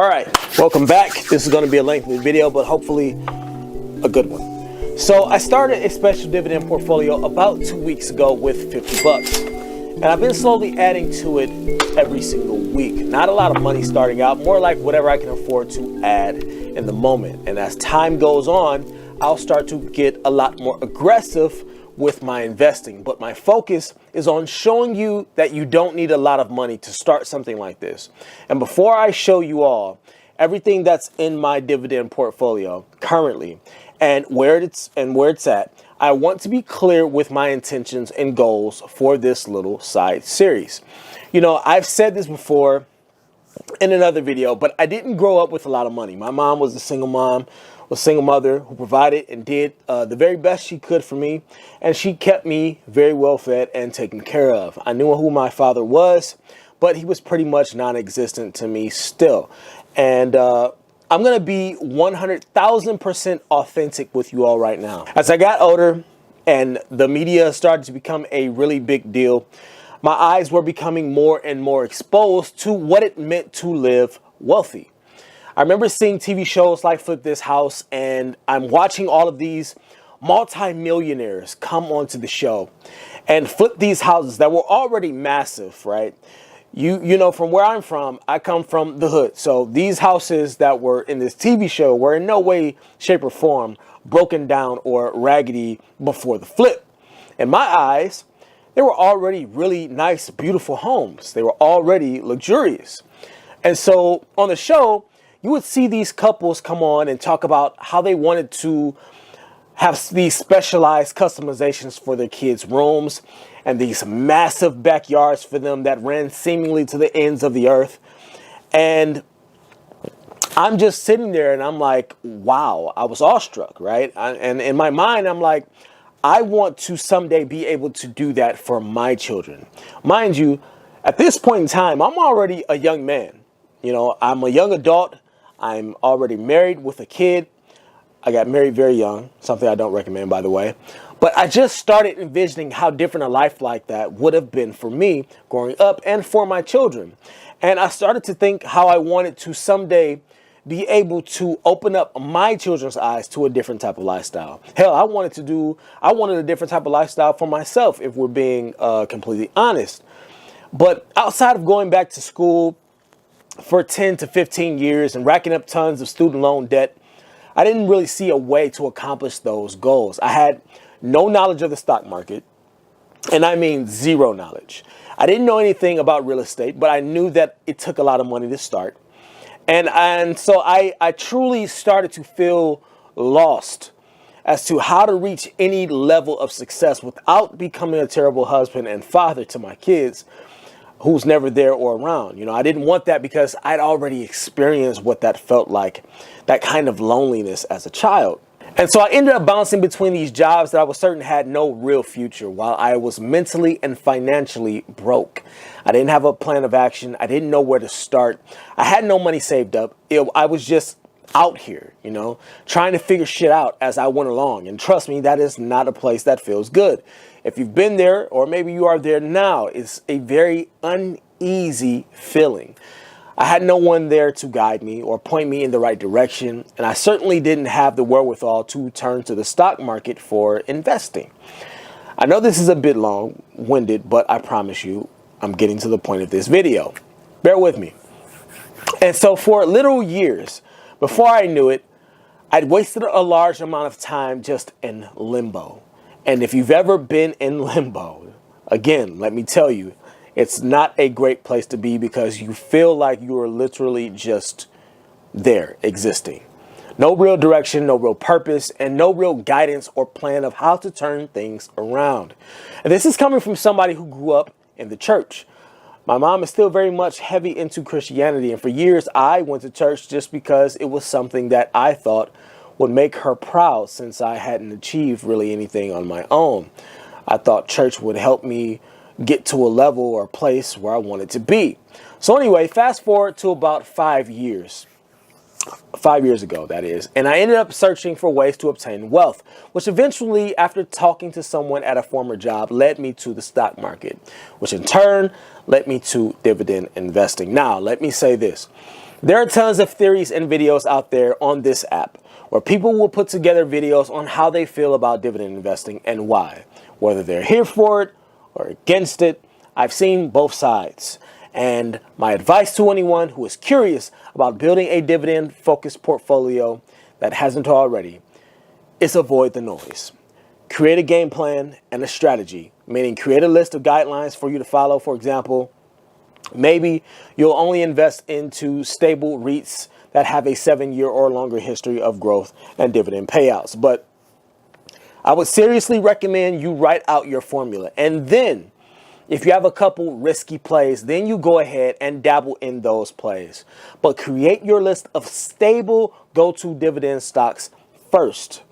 All right, welcome back. This is going to be a lengthy video, but hopefully a good one. So I started a special dividend portfolio about 2 weeks ago with 50 bucks. And I've been slowly adding to it every single week. Not a lot of money starting out, more like whatever I can afford to add in the moment. And as time goes on, I'll start to get a lot more aggressive with my investing. But my focus is on showing you that you don't need a lot of money to start something like this. And before I show you all everything that's in my dividend portfolio currently and where it's at, I want to be clear with my intentions and goals for this little side series. You know, I've said this before in another video, but I didn't grow up with a lot of money. My mom was a single mother who provided and did the very best she could for me, and she kept me very well fed and taken care of. I knew who my father was, but he was pretty much non-existent to me still. And I'm going to be 100,000% authentic with you all right now. As I got older and the media started to become a really big deal, my eyes were becoming more and more exposed to what it meant to live wealthy. I remember seeing TV shows like Flip This House, and I'm watching all of these multi-millionaires come onto the show and flip these houses that were already massive, right? You know, from where I'm from, I come from the hood. So these houses that were in this TV show were in no way, shape, or form broken down or raggedy before the flip. In my eyes, they were already really nice, beautiful homes. They were already luxurious. And so on the show, you would see these couples come on and talk about how they wanted to have these specialized customizations for their kids' rooms and these massive backyards for them that ran seemingly to the ends of the earth. And I'm just sitting there and I'm like, wow, I was awestruck, right? And in my mind, I'm like, I want to someday be able to do that for my children. Mind you, at this point in time, I'm already a young man. You know, I'm a young adult. I'm already married with a kid. I got married very young, something I don't recommend, by the way. But I just started envisioning how different a life like that would have been for me growing up and for my children. And I started to think how I wanted to someday be able to open up my children's eyes to a different type of lifestyle. Hell, I wanted a different type of lifestyle for myself, if we're being completely honest. But outside of going back to school for 10 to 15 years and racking up tons of student loan debt, I didn't really see a way to accomplish those goals. I had no knowledge of the stock market, and I mean zero knowledge. I didn't know anything about real estate, but I knew that it took a lot of money to start. And so I truly started to feel lost as to how to reach any level of success without becoming a terrible husband and father to my kids who's never there or around. You know, I didn't want that because I'd already experienced what that felt like, that kind of loneliness as a child. And so I ended up bouncing between these jobs that I was certain had no real future while I was mentally and financially broke. I didn't have a plan of action. I didn't know where to start. I had no money saved up. I was just out here, you know, trying to figure shit out as I went along. And trust me, that is not a place that feels good. If you've been there, or maybe you are there now, it's a very uneasy feeling. I had no one there to guide me or point me in the right direction, and I certainly didn't have the wherewithal to turn to the stock market for investing. I know this is a bit long-winded, but I promise you, I'm getting to the point of this video. Bear with me. And so for literal years, before I knew it, I'd wasted a large amount of time just in limbo. And if you've ever been in limbo, again, let me tell you, it's not a great place to be because you feel like you are literally just there, existing. No real direction, no real purpose, and no real guidance or plan of how to turn things around. And this is coming from somebody who grew up in the church. My mom is still very much heavy into Christianity, and for years I went to church just because it was something that I thought would make her proud since I hadn't achieved really anything on my own. I thought church would help me get to a level or a place where I wanted to be. So anyway, fast forward to about 5 years. 5 years ago, that is. And I ended up searching for ways to obtain wealth, which eventually, after talking to someone at a former job, led me to the stock market, which in turn led me to dividend investing. Now, let me say this. There are tons of theories and videos out there on this app where people will put together videos on how they feel about dividend investing and why. Whether they're here for it or against it, I've seen both sides. And my advice to anyone who is curious about building a dividend-focused portfolio that hasn't already is avoid the noise. Create a game plan and a strategy, meaning create a list of guidelines for you to follow. For example, maybe you'll only invest into stable REITs that have a 7-year or longer history of growth and dividend payouts. But I would seriously recommend you write out your formula. And then if you have a couple risky plays, then you go ahead and dabble in those plays. But create your list of stable go-to dividend stocks first.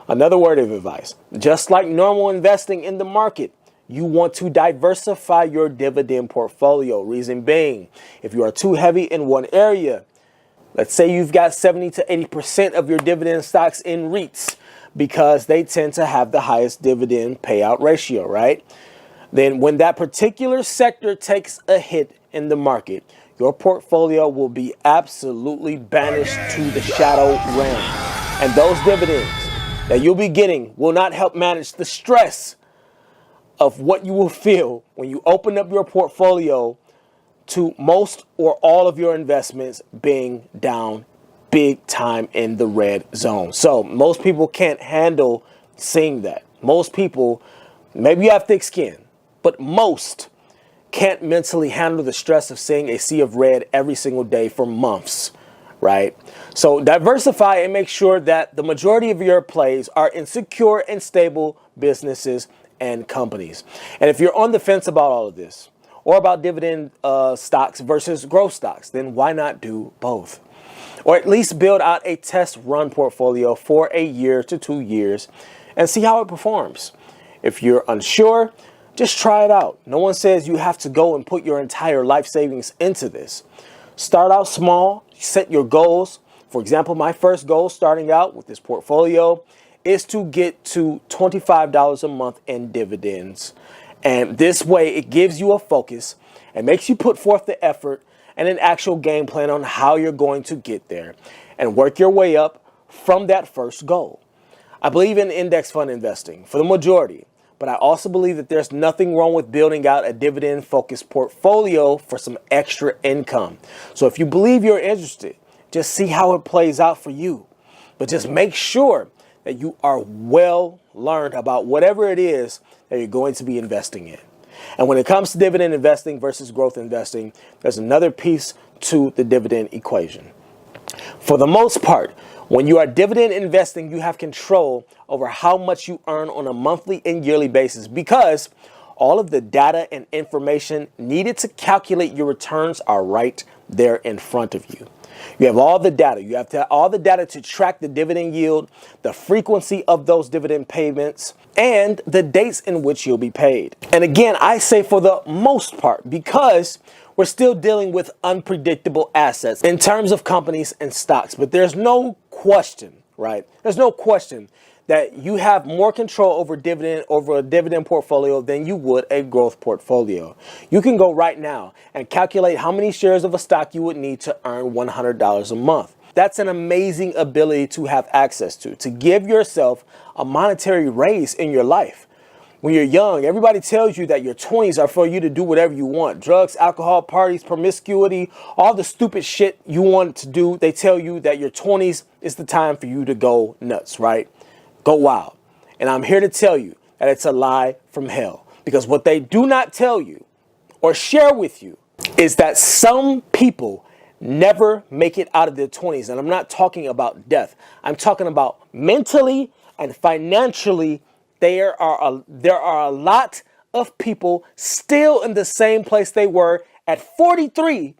Another word of advice, just like normal investing in the market, you want to diversify your dividend portfolio. Reason being, if you are too heavy in one area, let's say you've got 70 to 80% of your dividend stocks in REITs because they tend to have the highest dividend payout ratio, right? Then when that particular sector takes a hit in the market, your portfolio will be absolutely banished to the shadow realm. And those dividends that you'll be getting will not help manage the stress of what you will feel when you open up your portfolio to most or all of your investments being down big time in the red zone. So most people can't handle seeing that. Most people, maybe you have thick skin, but most can't mentally handle the stress of seeing a sea of red every single day for months, right? So diversify and make sure that the majority of your plays are in secure and stable businesses and companies. And if you're on the fence about all of this, or about dividend stocks versus growth stocks, then why not do both? Or at least build out a test run portfolio for a year to 2 years and see how it performs. If you're unsure, just try it out. No one says you have to go and put your entire life savings into this. Start out small, set your goals. For example, my first goal starting out with this portfolio is to get to $25 a month in dividends. And this way it gives you a focus and makes you put forth the effort and an actual game plan on how you're going to get there and work your way up from that first goal. I believe in index fund investing for the majority, but I also believe that there's nothing wrong with building out a dividend-focused portfolio for some extra income. So if you believe you're interested, just see how it plays out for you. But just make sure that you are well learned about whatever it is that you're going to be investing in. And when it comes to dividend investing versus growth investing, there's another piece to the dividend equation. For the most part, when you are dividend investing, you have control over how much you earn on a monthly and yearly basis because all of the data and information needed to calculate your returns are right there in front of you. You have all the data. You have all the data to track the dividend yield, the frequency of those dividend payments, and the dates in which you'll be paid. And again, I say for the most part because we're still dealing with unpredictable assets in terms of companies and stocks. But there's no question, right? There's no question that you have more control over a dividend portfolio than you would a growth portfolio. You can go right now and calculate how many shares of a stock you would need to earn $100 a month. That's an amazing ability to have access to give yourself a monetary raise in your life. When you're young, everybody tells you that your 20s are for you to do whatever you want. Drugs, alcohol, parties, promiscuity, all the stupid shit you want to do. They tell you that your 20s is the time for you to go nuts, right? Go wild. And I'm here to tell you that it's a lie from hell. Because what they do not tell you or share with you is that some people never make it out of their 20s. And I'm not talking about death. I'm talking about mentally and financially. There are a lot of people still in the same place they were at 43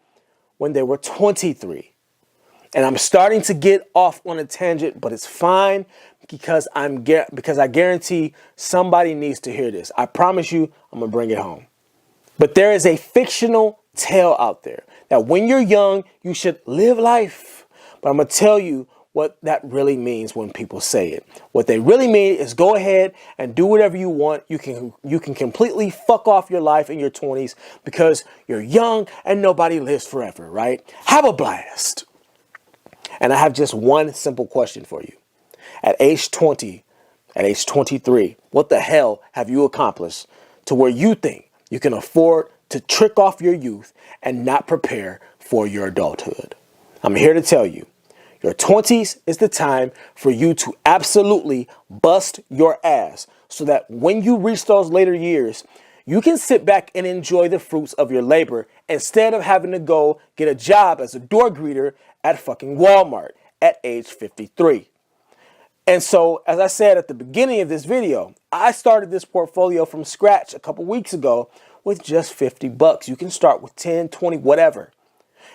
when they were 23. And I'm starting to get off on a tangent, but it's fine because I guarantee somebody needs to hear this. I promise you, I'm going to bring it home. But there is a fictional tale out there that when you're young, you should live life. But I'm going to tell you, what that really means when people say it. What they really mean is go ahead and do whatever you want. You can completely fuck off your life in your 20s because you're young and nobody lives forever, right? Have a blast. And I have just one simple question for you. At age 20, at age 23, what the hell have you accomplished to where you think you can afford to trick off your youth and not prepare for your adulthood? I'm here to tell you, your 20s is the time for you to absolutely bust your ass so that when you reach those later years, you can sit back and enjoy the fruits of your labor instead of having to go get a job as a door greeter at fucking Walmart at age 53. And so, as I said at the beginning of this video, I started this portfolio from scratch a couple weeks ago with just 50 bucks. You can start with 10, 20, whatever.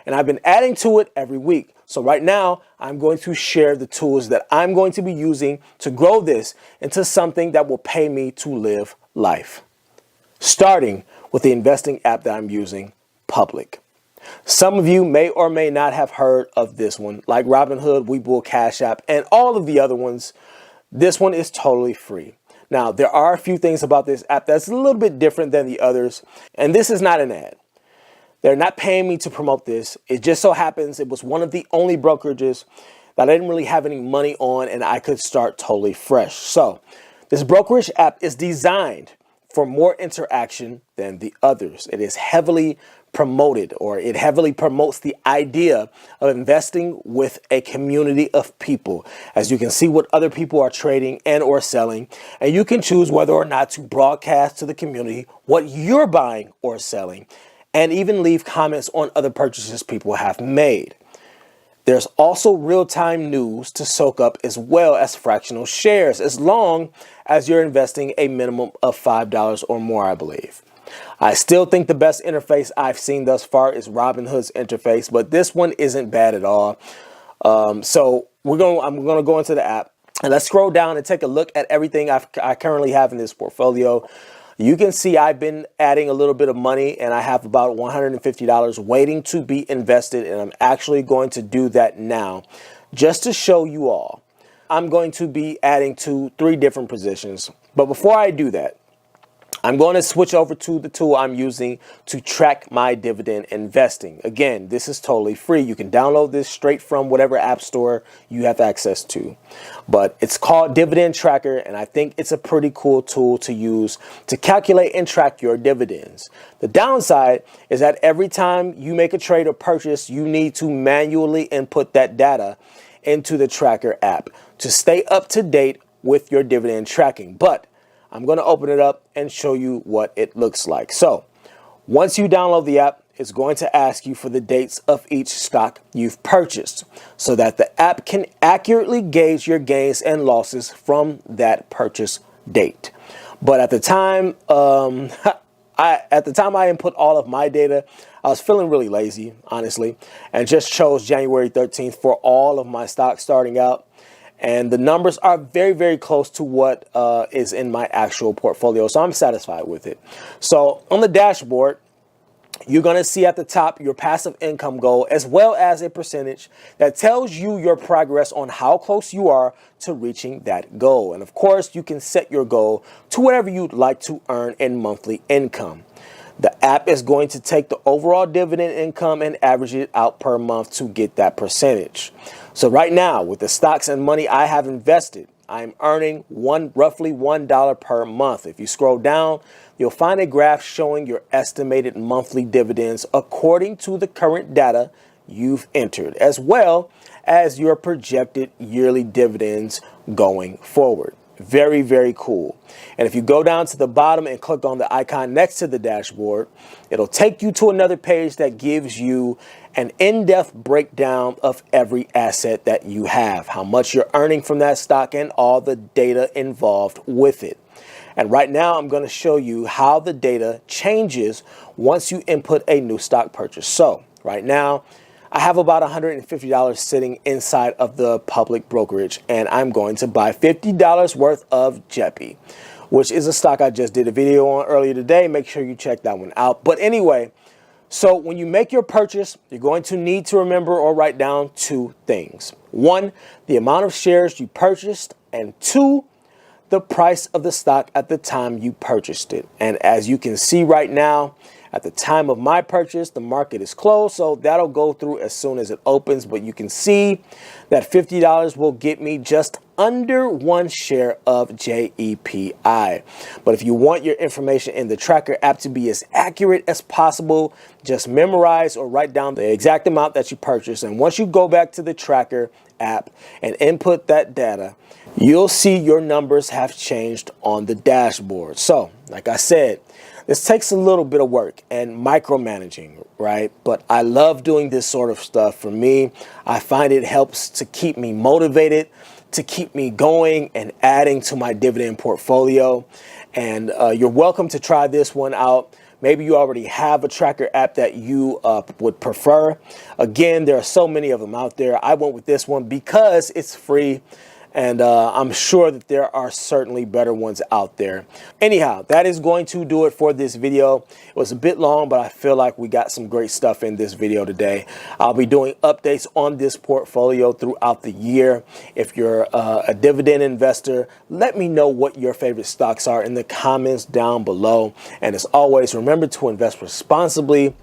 And I've been adding to it every week. So right now, I'm going to share the tools that I'm going to be using to grow this into something that will pay me to live life. Starting with the investing app that I'm using, Public. Some of you may or may not have heard of this one, like Robinhood, Webull, Cash App, and all of the other ones. This one is totally free. Now, there are a few things about this app that's a little bit different than the others, and this is not an ad. They're not paying me to promote this. It just so happens it was one of the only brokerages that I didn't really have any money on and I could start totally fresh. So this brokerage app is designed for more interaction than the others. It is heavily promoted, or it heavily promotes the idea of investing with a community of people. As you can see what other people are trading and or selling, and you can choose whether or not to broadcast to the community what you're buying or selling, and even leave comments on other purchases people have made. There's also real-time news to soak up as well as fractional shares, as long as you're investing a minimum of $5 or more, I believe. I still think the best interface I've seen thus far is Robinhood's interface, but this one isn't bad at all. So I'm going to go into the app and let's scroll down and take a look at everything I currently have in this portfolio. You can see I've been adding a little bit of money and I have about $150 waiting to be invested, and I'm actually going to do that now just to show you all. I'm going to be adding to 3 different positions, but before I do that, I'm going to switch over to the tool I'm using to track my dividend investing. Again, this is totally free. You can download this straight from whatever app store you have access to. But it's called Dividend Tracker, and I think it's a pretty cool tool to use to calculate and track your dividends. The downside is that every time you make a trade or purchase, you need to manually input that data into the tracker app to stay up to date with your dividend tracking. But I'm going to open it up and show you what it looks like. So once you download the app, it's going to ask you for the dates of each stock you've purchased so that the app can accurately gauge your gains and losses from that purchase date. But at the time, I input all of my data, I was feeling really lazy, honestly, and just chose January 13th for all of my stocks starting out. And the numbers are very, very close to what is in my actual portfolio. So I'm satisfied with it. So on the dashboard, you're going to see at the top your passive income goal, as well as a percentage that tells you your progress on how close you are to reaching that goal. And of course, you can set your goal to whatever you'd like to earn in monthly income. The app is going to take the overall dividend income and average it out per month to get that percentage. So right now, with the stocks and money I have invested, I'm earning roughly $1 per month. If you scroll down, you'll find a graph showing your estimated monthly dividends according to the current data you've entered, as well as your projected yearly dividends going forward. Very, very cool. And if you go down to the bottom and click on the icon next to the dashboard, it'll take you to another page that gives you an in-depth breakdown of every asset that you have, how much you're earning from that stock, and all the data involved with it. And right now, I'm going to show you how the data changes once you input a new stock purchase. So right now, I have about $150 sitting inside of the public brokerage, and I'm going to buy $50 worth of JEPI, which is a stock I just did a video on earlier today. Make sure you check that one out. But anyway, So when you make your purchase, you're going to need to remember or write down two things. One, the amount of shares you purchased, and two, the price of the stock at the time you purchased it. And as you can see right now, at the time of my purchase, the market is closed, so that'll go through as soon as it opens. But you can see that $50 will get me just under one share of JEPI. But if you want your information in the tracker app to be as accurate as possible, just memorize or write down the exact amount that you purchased. And once you go back to the tracker app and input that data, you'll see your numbers have changed on the dashboard. So, like I said, this takes a little bit of work and micromanaging, right? But I love doing this sort of stuff. For me, I find it helps to keep me motivated, to keep me going and adding to my dividend portfolio. And you're welcome to try this one out. Maybe you already have a tracker app that you would prefer. Again, there are so many of them out there. I went with this one because it's free. And I'm sure that there are certainly better ones out there. Anyhow, that is going to do it for this video. It was a bit long, but I feel like we got some great stuff in this video today. I'll be doing updates on this portfolio throughout the year. If you're a dividend investor, let me know what your favorite stocks are in the comments down below. And as always, remember to invest responsibly.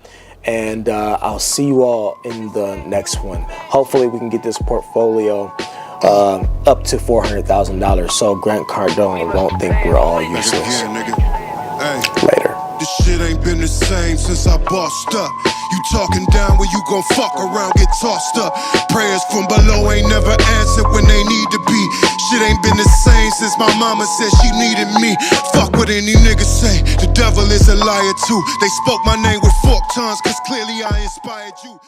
And I'll see you all in the next one. Hopefully we can get this portfolio up to $400,000, so Grant Cardone won't think we're all useless. Later. This shit ain't been the same since I bossed up. You talking down when you gon' fuck around, get tossed up. Prayers from below ain't never answered when they need to be. Shit ain't been the same since my mama said she needed me. Fuck what any nigga say, the devil is a liar too. They spoke my name with forked tongues, cause clearly I inspired you.